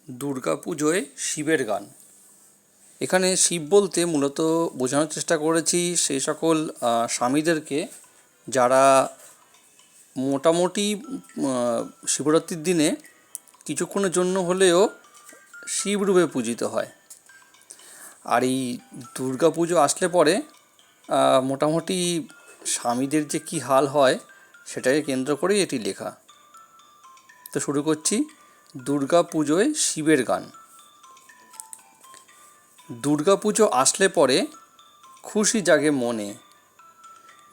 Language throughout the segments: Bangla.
দুর্গাপুজোয় শিবের গান। এখানে শিব বলতে মূলত বোঝানোর চেষ্টা করেছি সেই সকল স্বামীদেরকে যারা মোটামুটি শিবরাত্রির দিনে কিছুক্ষণের জন্য হলেও শিবরূপে পূজিত হয়। আর এই দুর্গাপুজো আসলে পরে মোটামুটি স্বামীদের যে কী হাল হয় সেটাকে কেন্দ্র করেই এটি লেখা। তো শুরু করছি দুর্গাপুজোয় শিবের গান। দুর্গাপুজো আসলে পরে খুশি জাগে মনে,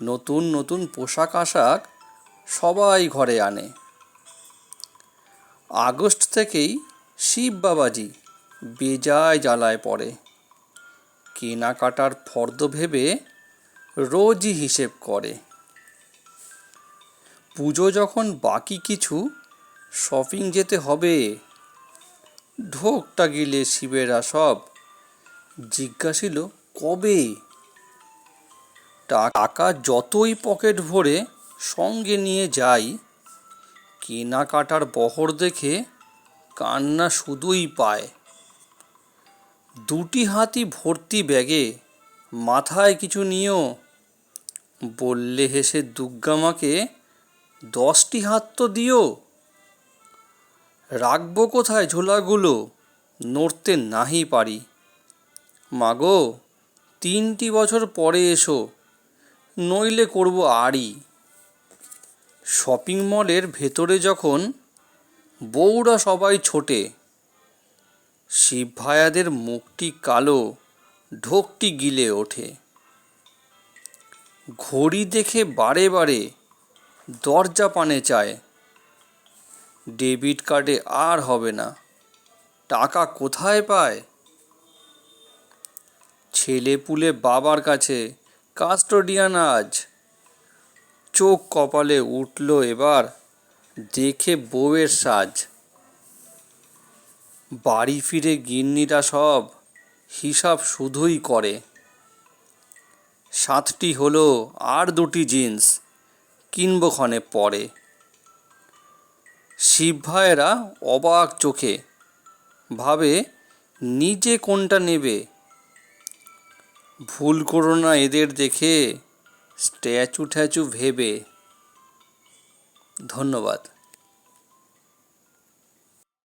নতুন নতুন পোশাক আশাক সবাই ঘরে আনে। আগস্ট থেকেই শিব বাবাজি বেজায় জ্বালায় পড়ে, কেনাকাটার ফর্দ ভেবে রোজই হিসেব করে। পুজো যখন বাকি কিছু শপিং যেতে হবে, ঢোকটা গিলে শিবেরা সব জিজ্ঞাসিল কবে। টাকা যতই পকেট ভরে সঙ্গে নিয়ে যাই, কেনাকাটার বহর দেখে কান্না শুধুই পায়। দুটি হাতি ভর্তি ব্যাগে মাথায় কিছু নিও, বললে হেসে দুর্গামাকে 10টি হাত তো দিও। রাখবো কোথায় ঝোলাগুলো, নড়তে নাহি পারি। মাগো 3টি বছর পরে এসো, নইলে করবো আড়ি। শপিং মলের ভেতরে যখন বউরা সবাই ছোটে, শিব ভায়াদের মুখটি কালো, ঢোকটি গিলে ওঠে। ঘড়ি দেখে বারে বারে দরজা পানে চায়, ডেবিট কার্ডে আর হবে না, টাকা কোথায় পায়। ছেলে পুলে বাবার কাছে কাস্টোডিয়ান আজ, চোখ কপালে উঠল এবার দেখে বউয়ের সাজ। বাড়ি ফিরে গিন্নিরা সব হিসাব শুধুই করে, 7টি হলো আর 2টি জিন্স কিনবো ক্ষণে পরে। শিব ভাইয়েরা অবাক চোখে ভাবে নিজে কোনটা নেবে, ভুল করো না এদের দেখে স্ট্যাচু ট্যাচু ভেবে। ধন্যবাদ।